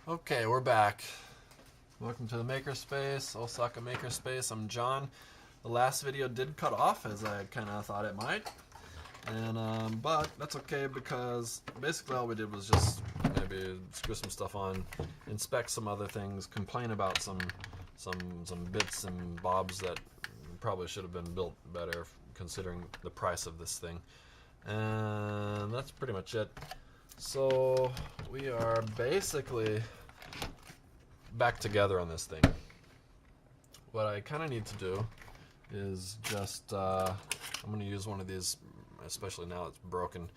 Okay, we're back. Welcome to the Makerspace, Osaka Makerspace. I'm John. The last video did cut off, as I kind of thought it might, and but that's okay because basically all we did was just maybe screw some stuff on, inspect some other things, complain about some bits and bobs that probably should have been built better considering the price of this thing, and that's pretty much it. So we are basically back together on this thing. What I kind of need to do is just I'm going to use one of these, especially now it's broken,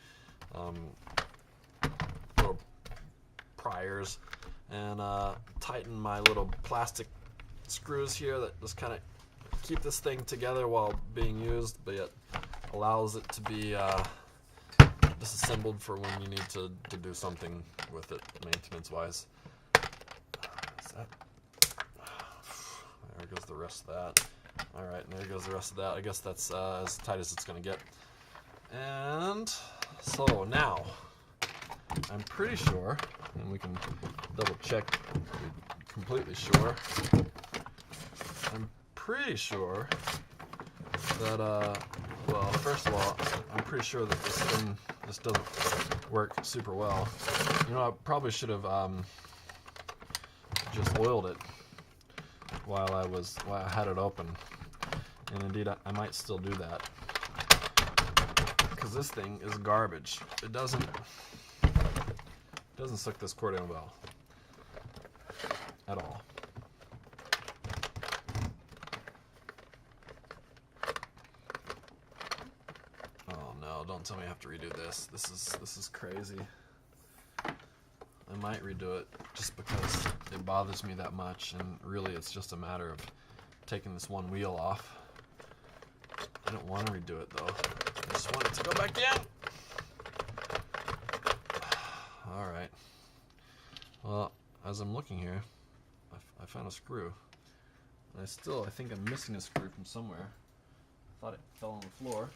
little priers, and tighten my little plastic screws here that just kind of keep this thing together while being used, but yet allows it to be disassembled for when you need to do something with it maintenance wise. There goes the rest of that. Alright, and there goes the rest of that. I guess that's as tight as it's going to get. And so now, I'm pretty sure, and we can double check to be completely sure, I'm pretty sure that, well, first of all, I'm pretty sure that this thing just doesn't work super well. You know, I probably should have just oiled it while I had it open, and indeed I might still do that because this thing is garbage. It doesn't suck this cord in well at all. Oh no, don't tell me I have to redo this. This is crazy. I might redo it just because it bothers me that much, and really it's just a matter of taking this one wheel off. I don't want to redo it though. I just want it to go back in. Alright. Well, as I'm looking here, I found a screw. And I think I'm missing a screw from somewhere. I thought it fell on the floor.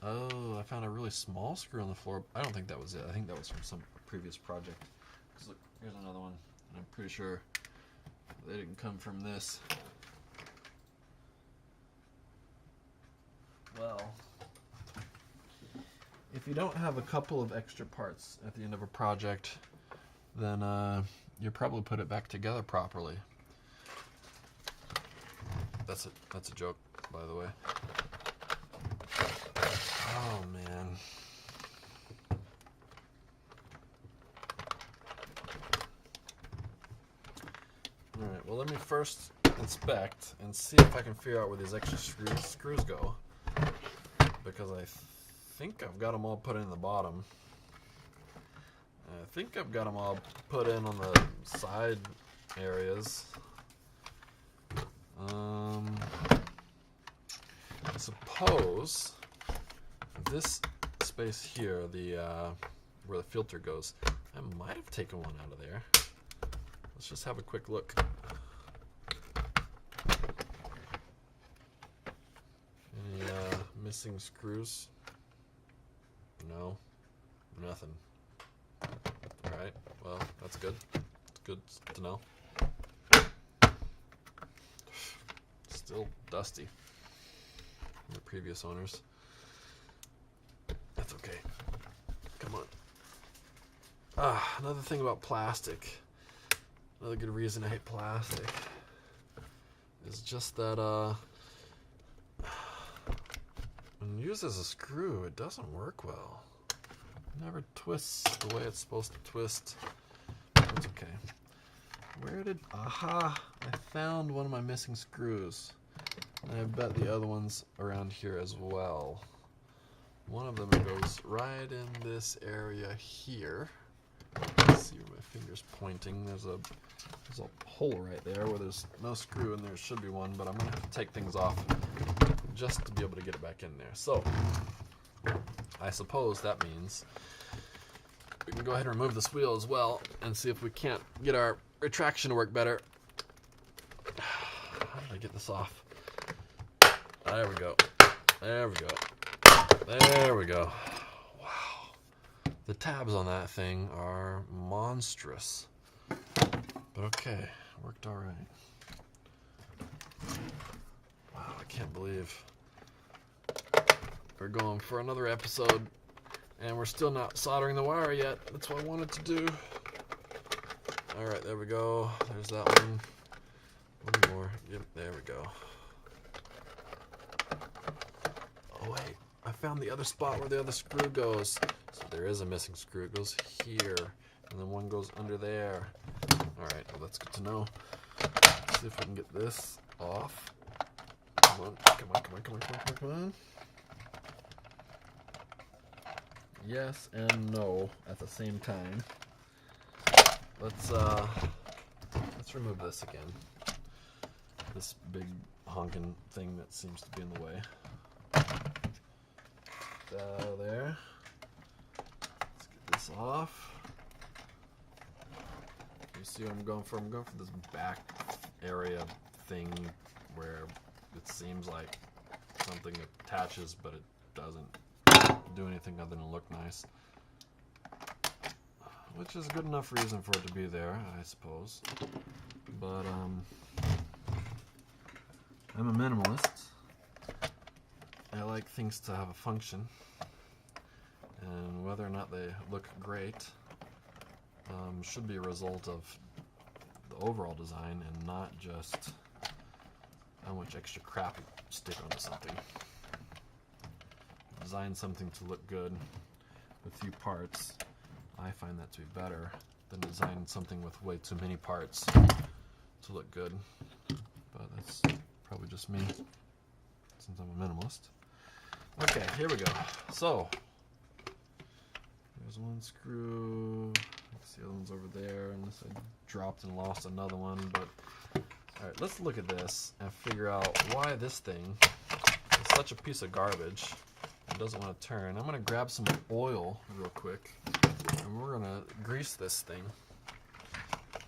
Oh, I found a really small screw on the floor. I don't think that was it. I think that was from some previous project. Because look, here's another one. And I'm pretty sure they didn't come from this. Well, if you don't have a couple of extra parts at the end of a project, then you probably put it back together properly. That's a joke, by the way. Oh man. Alright, well let me first inspect and see if I can figure out where these extra screws go. Because I think I've got them all put in the bottom. I think I've got them all put in on the side areas. I suppose this space here, where the filter goes, I might have taken one out of there. Let's just have a quick look. Any missing screws? No, nothing. Alright, well, that's good. It's good to know. Still dusty from the previous owners. That's okay. Come on. Another thing about plastic. Another good reason I hate plastic is just that when used as a screw, it doesn't work well. It never twists the way it's supposed to twist. That's okay. Aha! I found one of my missing screws. And I bet the other one's around here as well. One of them goes right in this area here. Let's see where my finger's pointing. There's a hole right there where there's no screw, and there should be one, but I'm going to have to take things off just to be able to get it back in there. So, I suppose that means we can go ahead and remove this wheel as well and see if we can't get our retraction to work better. How did I get this off? There we go. There we go. There we go. Wow. The tabs on that thing are monstrous. But okay, worked all right. Wow, I can't believe we're going for another episode and we're still not soldering the wire yet. That's what I wanted to do. All right, there we go. There's that one. One more. Yep, there we go. Oh wait, I found the other spot where the other screw goes. So there is a missing screw. It goes here, and then one goes under there. All right, well, that's good to know. Let's see if we can get this off. Come on, come on, come on, come on, come on, come on. Yes and no at the same time. Let's remove this again. This big honking thing that seems to be in the way. Get that out of there. Let's get this off. You see what I'm going for? I'm going for this back area thing where it seems like something attaches, but it doesn't do anything other than look nice. Which is a good enough reason for it to be there, I suppose. But I'm a minimalist. I like things to have a function, and whether or not they look great should be a result of the overall design and not just how much extra crap you stick onto something. Design something to look good with few parts. I find that to be better than designing something with way too many parts to look good. But that's probably just me, since I'm a minimalist. Okay, here we go. So, there's one screw. The other one's over there, unless I dropped and lost another one. But alright, let's look at this and figure out why this thing is such a piece of garbage and doesn't want to turn. I'm going to grab some oil real quick, and we're going to grease this thing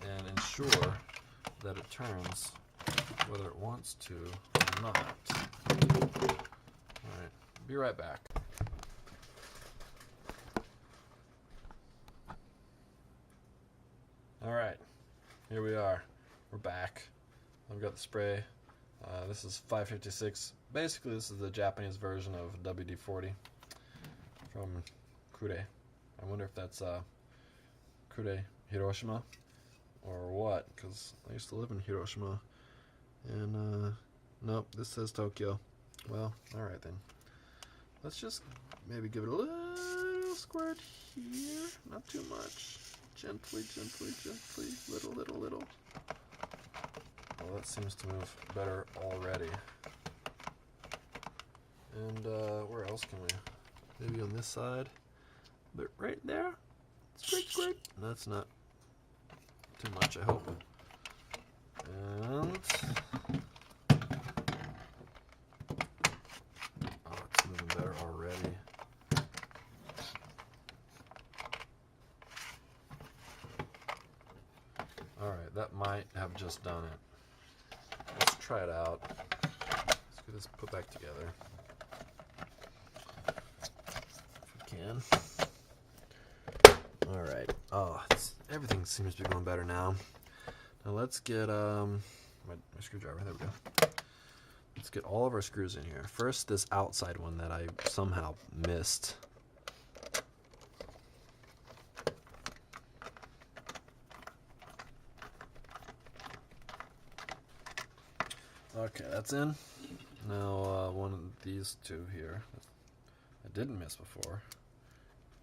and ensure that it turns whether it wants to or not. Alright, be right back. Alright, here we are. We're back. I've got the spray. This is 556. Basically, this is the Japanese version of WD-40 from Kure. I wonder if that's Kure Hiroshima or what, because I used to live in Hiroshima. And, nope, this says Tokyo. Well, alright then. Let's just maybe give it a little squirt here. Not too much. Gently, gently, gently. Little, little. Well, that seems to move better already. And, where else can we? Maybe on this side. But right there. Squirt, squirt. That's not too much, I hope. And oh, it's moving better already. Alright, that might have just done it. Let's try it out. Let's get this put back together. If we can. Alright. Oh, everything seems to be going better now. Now let's get my screwdriver. There we go. Let's get all of our screws in here. First, this outside one that I somehow missed. Okay, that's in. Now one of these two here I didn't miss before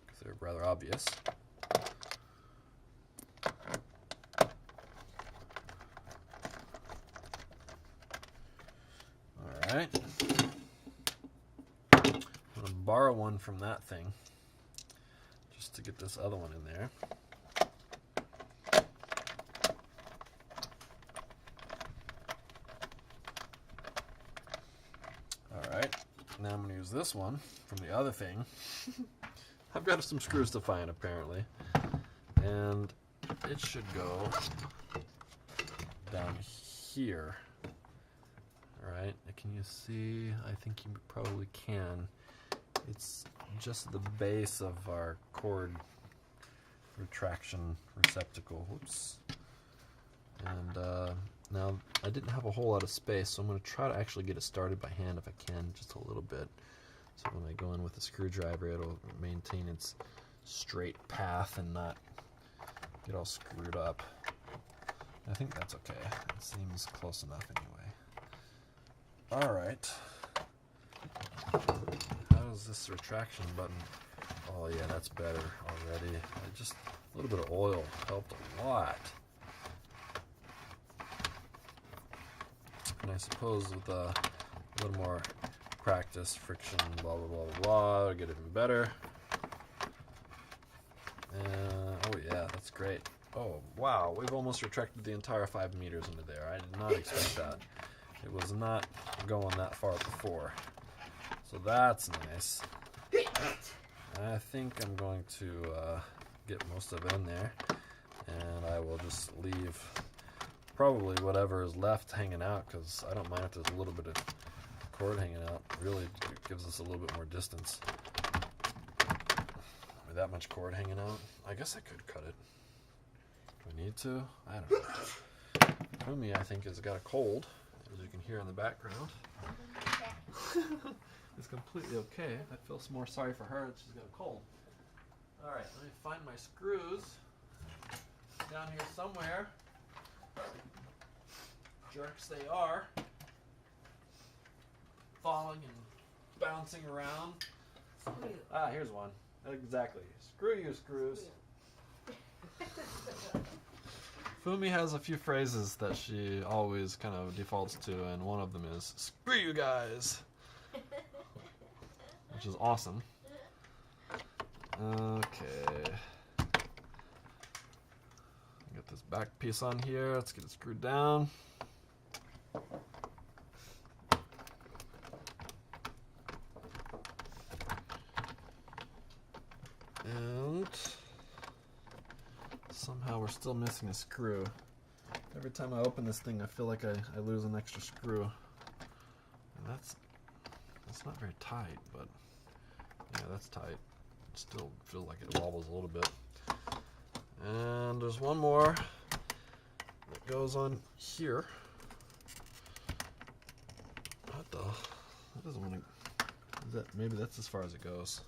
because they're rather obvious. Alright. I'm going to borrow one from that thing just to get this other one in there. Alright, now I'm going to use this one from the other thing. I've got some screws to find apparently, and it should go down here. Alright, can you see? I think you probably can. It's just the base of our cord retraction receptacle. Whoops. And now I didn't have a whole lot of space, so I'm going to try to actually get it started by hand if I can, just a little bit. So when I go in with a screwdriver, it'll maintain its straight path and not get all screwed up. I think that's okay. It seems close enough anyway. Alright. How does this retraction button? Oh yeah, that's better already. Just a little bit of oil helped a lot. And I suppose with a little more practice, friction, blah blah blah blah blah, it'll get even better. Oh yeah, that's great. Oh wow, we've almost retracted the entire 5 meters into there. I did not expect that. It was not going that far before. So that's nice. I think I'm going to get most of it in there, and I will just leave probably whatever is left hanging out, because I don't mind if there's a little bit of cord hanging out. Really, it gives us a little bit more distance. With that much cord hanging out, I guess I could cut it. Do I need to? I don't know. Fumi, I think, has got a cold, as you can hear in the background. It's completely okay. I feel more sorry for her that she's got a cold. Alright, let me find my screws down here somewhere. Jerks they are. Falling and bouncing around. Ah, here's one. Exactly. Screw you, screws. Fumi has a few phrases that she always kind of defaults to, and one of them is, "Screw you guys!" Which is awesome. Okay. Get this back piece on here. Let's get it screwed down. And somehow we're still missing a screw. Every time I open this thing, I feel like I lose an extra screw. And that's not very tight, but yeah, that's tight. It still feels like it wobbles a little bit. And there's one more that goes on here. What the? That doesn't want to. Maybe that's as far as it goes.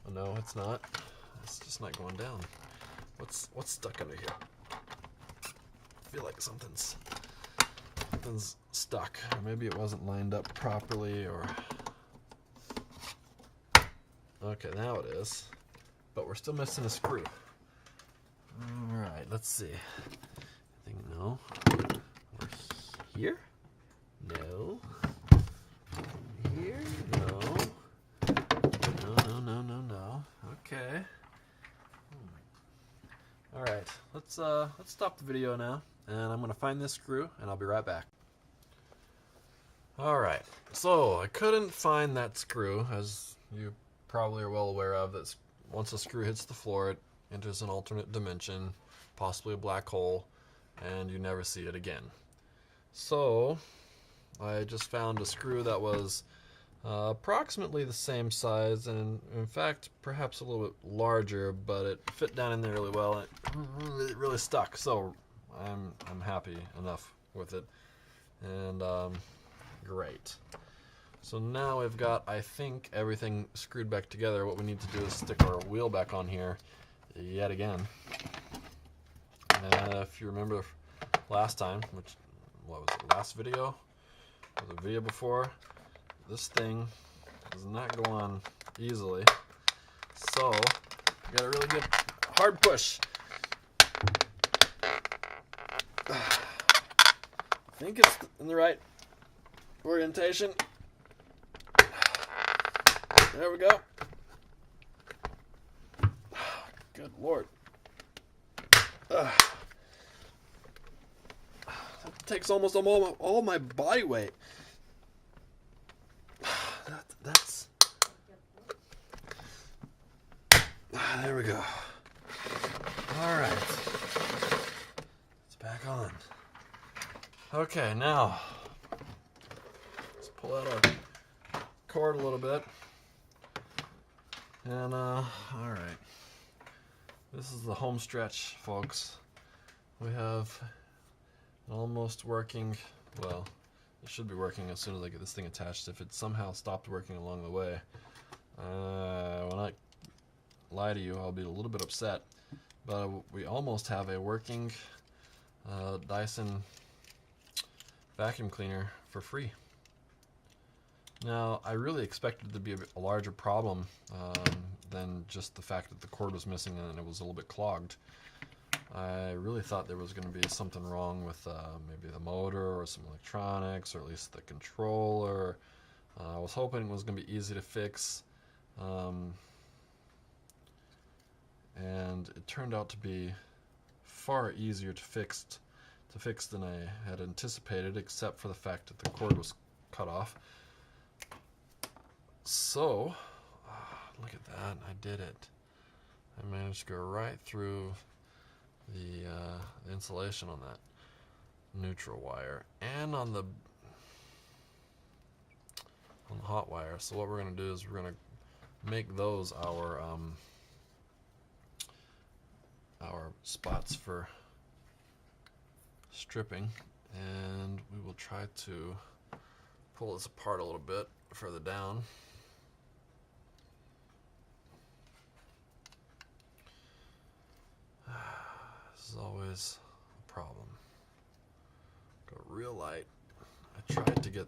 Oh no, it's not. It's just not going down. What's stuck under here? I feel like something's stuck. Or maybe it wasn't lined up properly, or... Okay, now it is. But we're still missing a screw. Alright, let's see. I think no. Or here? No. Here? No. No. Okay. Alright, let's stop the video now, and I'm going to find this screw, and I'll be right back. Alright, so I couldn't find that screw, as you probably are well aware of. That once a screw hits the floor, it enters an alternate dimension, possibly a black hole, and you never see it again. So I just found a screw that was approximately the same size, and in fact perhaps a little bit larger, but it fit down in there really well, and it really stuck. So I'm happy enough with it, and great. So now we've got, I think, everything screwed back together. What we need to do is stick our wheel back on here yet again. If you remember last time, what was it, last video, or the video before, this thing does not go on easily, so you got a really good hard push. I think it's in the right orientation. There we go. Good Lord. That takes almost all my body weight. That's... There we go. Alright. It's back on. Okay, now let's pull out our cord a little bit. And alright. This is the home stretch, folks. We have an almost working, well, it should be working as soon as I get this thing attached. If it somehow stopped working along the way, when I lie to you, I'll be a little bit upset. But we almost have a working Dyson vacuum cleaner for free. Now, I really expected it to be a larger problem than just the fact that the cord was missing and it was a little bit clogged. I really thought there was going to be something wrong with maybe the motor or some electronics, or at least the controller. I was hoping it was going to be easy to fix, and it turned out to be far easier to fix than I had anticipated, except for the fact that the cord was cut off. So, look at that, I did it. I managed to go right through the insulation on that neutral wire and on the hot wire. So what we're going to do is we're going to make those our spots for stripping, and we will try to pull this apart a little bit further down. This is always a problem. Go real light. I tried to get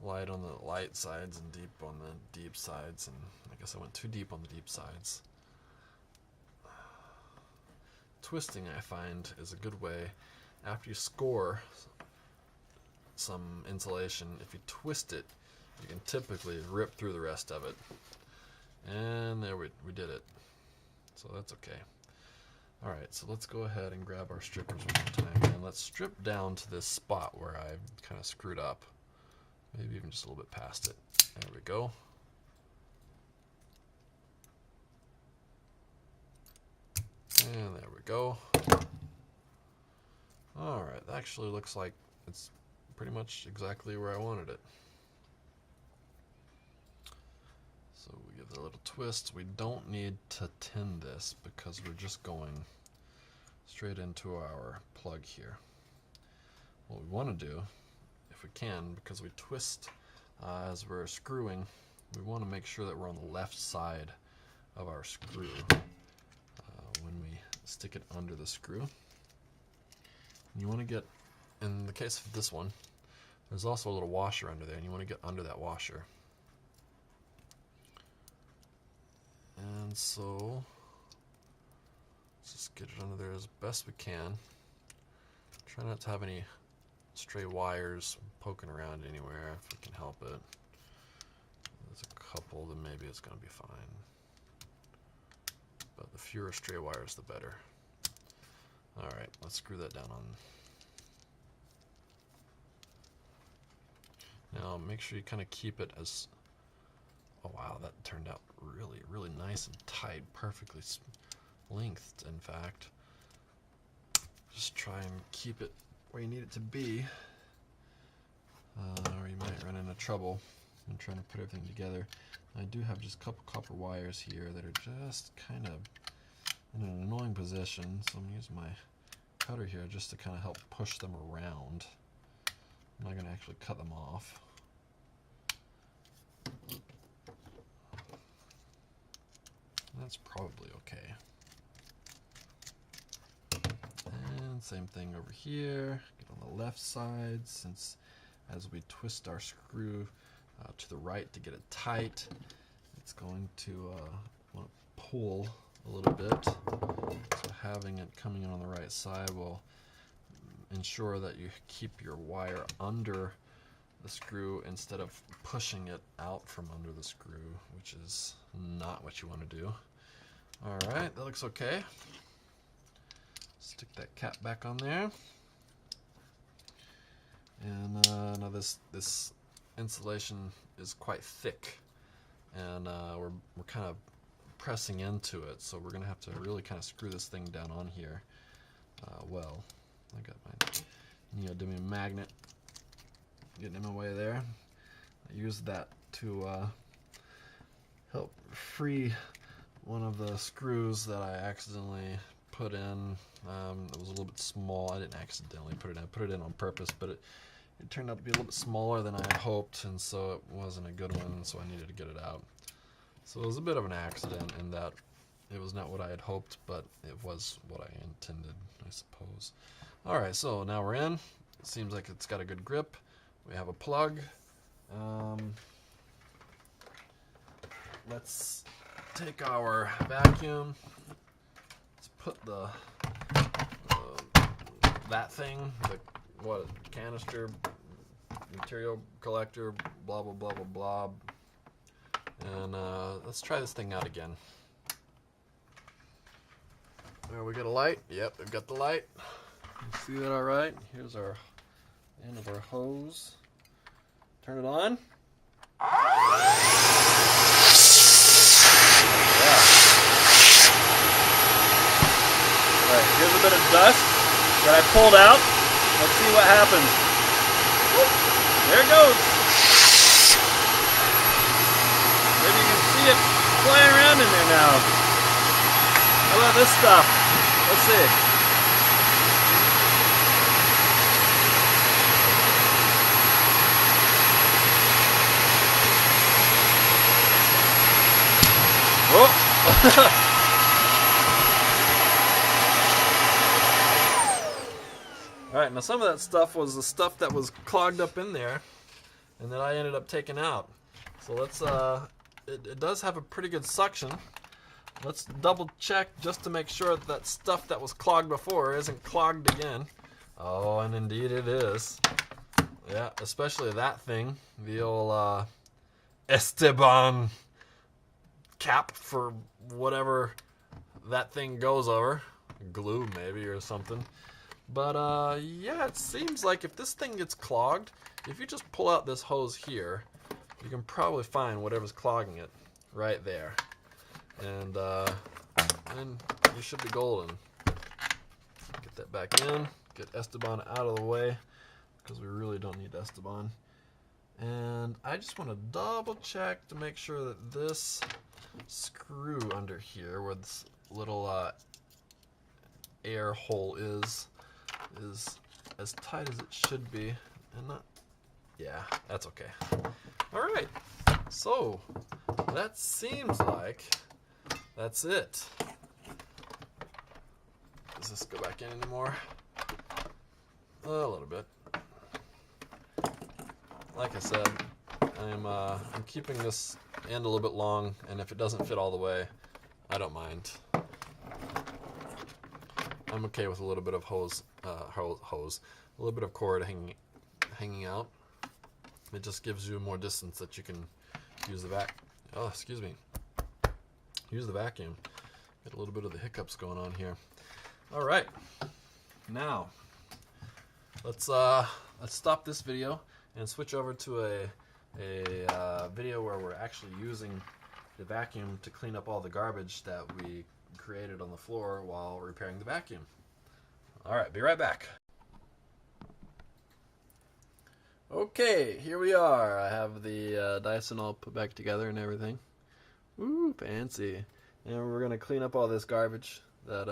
light on the light sides and deep on the deep sides, and I guess I went too deep on the deep sides. Twisting, I find, is a good way. After you score some insulation, if you twist it, you can typically rip through the rest of it. And there we did it. So that's okay. Alright, so let's go ahead and grab our strippers one more time, and let's strip down to this spot where I kind of screwed up. Maybe even just a little bit past it. There we go. And there we go. Alright, that actually looks like it's pretty much exactly where I wanted it. So we give it a little twist. We don't need to tin this because we're just going straight into our plug here. What we want to do, if we can, because we twist as we're screwing, we want to make sure that we're on the left side of our screw when we stick it under the screw. And you want to get, in the case of this one, there's also a little washer under there, and you want to get under that washer. And so, let's just get it under there as best we can. Try not to have any stray wires poking around anywhere if we can help it. There's a couple, then maybe it's going to be fine. But the fewer stray wires, the better. Alright, let's screw that down on. Now make sure you kind of keep it as, oh wow, that turned out really, really nice and tight, perfectly lengthed, in fact. Just try and keep it where you need it to be, or you might run into trouble when trying to put everything together. I do have just a couple copper wires here that are just kind of in an annoying position, so I'm going to use my cutter here just to kind of help push them around. I'm not going to actually cut them off. That's probably okay. And same thing over here. Get on the left side, since as we twist our screw to the right to get it tight, it's going to want to pull a little bit. So having it coming in on the right side will ensure that you keep your wire under the screw instead of pushing it out from under the screw, which is not what you want to do. Alright, that looks okay. Stick that cap back on there. And now this insulation is quite thick, and we're kind of pressing into it, so we're going to have to really kind of screw this thing down on here. Well, I got my neodymium magnet getting in my way there. I used that to help free one of the screws that I accidentally put in. It was a little bit small. I didn't accidentally put it in. I put it in on purpose, but it turned out to be a little bit smaller than I had hoped, and so it wasn't a good one, so I needed to get it out. So it was a bit of an accident in that it was not what I had hoped, but it was what I intended, I suppose. Alright, so now we're in. It seems like it's got a good grip. We have a plug. Let's take our vacuum. Let's put that thing, the canister, material collector, blah blah blah blah blah, and let's try this thing out again. There, we got a light. Yep, we've got the light. You see that all right? Here's our end of our hose. Turn it on. Yeah. Alright, here's a bit of dust that I pulled out. Let's see what happens. Whoop, there it goes. Maybe you can see it flying around in there now. How about this stuff? Let's see. Alright, now some of that stuff was the stuff that was clogged up in there and that I ended up taking out. So let's, it does have a pretty good suction. Let's double check just to make sure that stuff that was clogged before isn't clogged again. Oh, and indeed it is. Yeah, especially that thing, the old Esteban cap for whatever that thing goes over. Glue maybe or something. But yeah, it seems like if this thing gets clogged, if you just pull out this hose here, you can probably find whatever's clogging it right there. And you should be golden. Get that back in, get Esteban out of the way, because we really don't need Esteban. And I just want to double check to make sure that this screw under here, where this little air hole is as tight as it should be, and not, yeah, that's okay. Alright, so that seems like that's it. Does this go back in anymore? A little bit. Like I said, I'm keeping this end a little bit long, and if it doesn't fit all the way, I don't mind. I'm okay with a little bit of hose, a little bit of cord hanging out. It just gives you more distance that you can use the use the vacuum. Get a little bit of the hiccups going on here. All right, now let's stop this video and switch over to a video where we're actually using the vacuum to clean up all the garbage that we created on the floor while repairing the vacuum. Alright, be right back. Okay, here we are. I have the Dyson all put back together and everything. Ooh, fancy. And we're going to clean up all this garbage that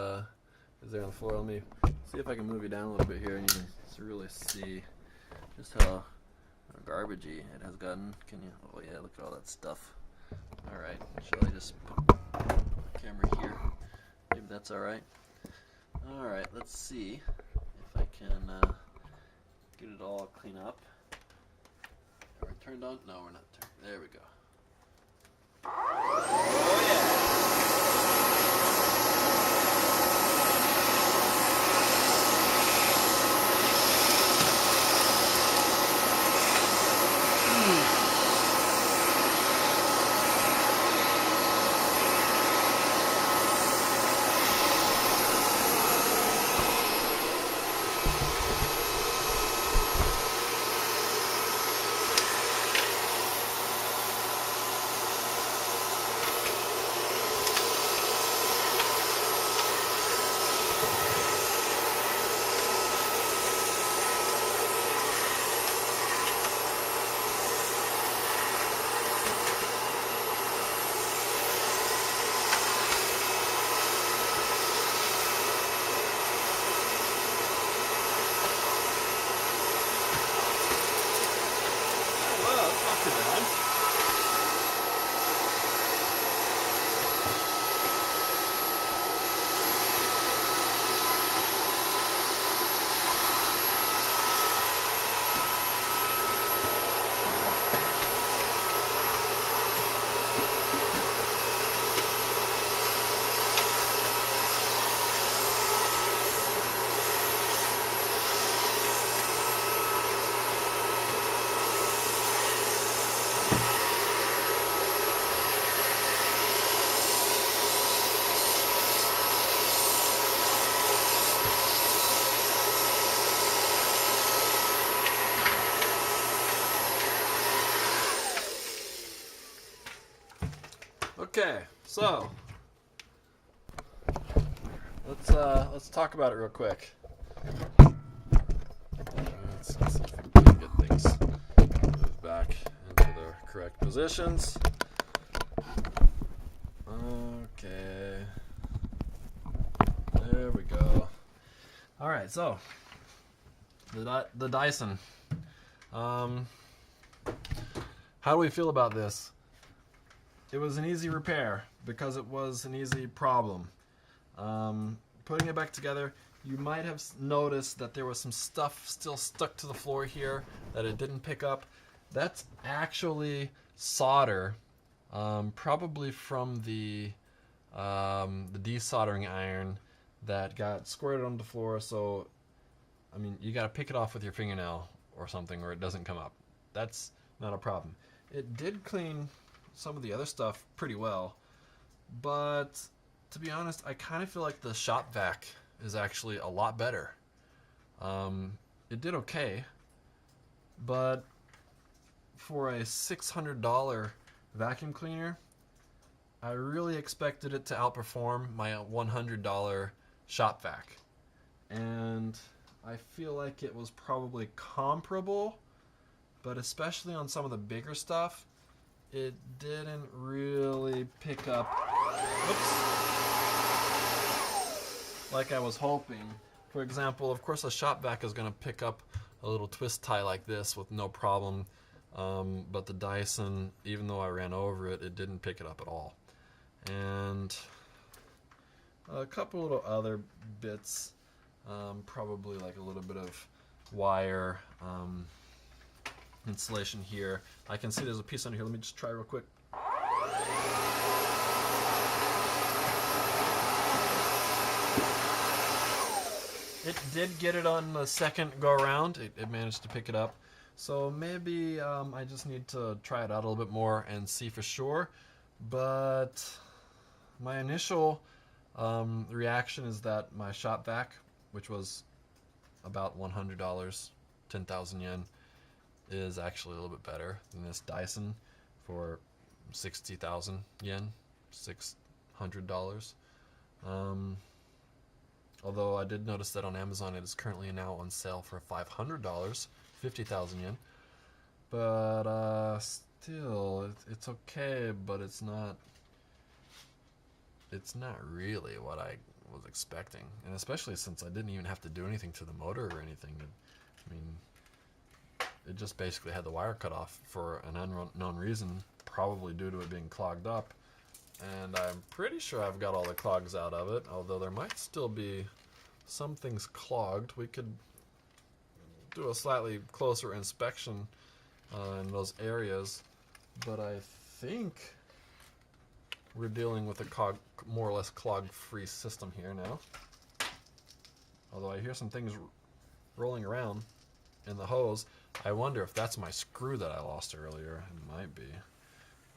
is there on the floor. Let me see if I can move you down a little bit here and you can really see just how garbagey it has gotten. Can you? Oh yeah, look at all that stuff. Alright, shall I just put the camera here? Maybe that's alright. Alright, let's see if I can get it all cleaned up. Are we turned on? No, we're not turned. There we go. Oh yeah! Okay, so let's talk about it real quick. Let's see if we can get things moved back into their correct positions. Okay, there we go. All right, so the Dyson. How do we feel about this? It was an easy repair because it was an easy problem. Putting it back together, you might have noticed that there was some stuff still stuck to the floor here that it didn't pick up. That's actually solder, probably from the desoldering iron that got squirted on the floor. So, I mean, you got to pick it off with your fingernail or something, or it doesn't come up. That's not a problem. It did clean some of the other stuff pretty well, but to be honest, I kind of feel like the shop vac is actually a lot better. It did okay, but for a $600 vacuum cleaner, I really expected it to outperform my $100 shop vac, and I feel like it was probably comparable, but especially on some of the bigger stuff, it didn't really pick up, like I was hoping. For example, of course a shop vac is going to pick up a little twist tie like this with no problem, but the Dyson, even though I ran over it, it didn't pick it up at all. And a couple little other bits, probably like a little bit of wire insulation here. I can see there's a piece under here. Let me just try real quick. It did get it on the second go around. It managed to pick it up. So maybe I just need to try it out a little bit more and see for sure. But my initial reaction is that my shop vac, which was about $100, 10,000 yen, is actually a little bit better than this Dyson for 60,000 yen, $600. Although I did notice that on Amazon it is currently now on sale for $500, 50,000 yen. But still, it's okay, but it's not really what I was expecting, and especially since I didn't even have to do anything to the motor or anything. I mean, it just basically had the wire cut off for an unknown reason, probably due to it being clogged up. And I'm pretty sure I've got all the clogs out of it, although there might still be some things clogged. We could do a slightly closer inspection in those areas, but I think we're dealing with a more or less clog-free system here now. Although I hear some things rolling around in the hose. I wonder if that's my screw that I lost earlier. It might be.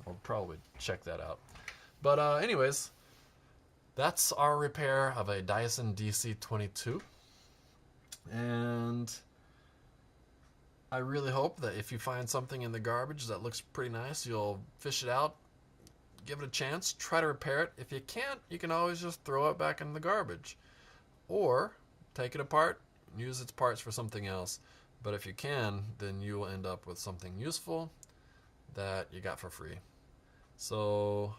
I'll probably check that out. But anyways, that's our repair of a Dyson DC22. And I really hope that if you find something in the garbage that looks pretty nice, you'll fish it out, give it a chance, try to repair it. If you can't, you can always just throw it back in the garbage. Or take it apart and use its parts for something else. But if you can, then you will end up with something useful that you got for free. So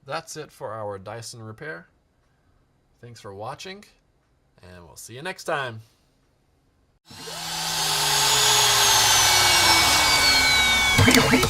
that's it for our Dyson repair. Thanks for watching, and we'll see you next time. Wait.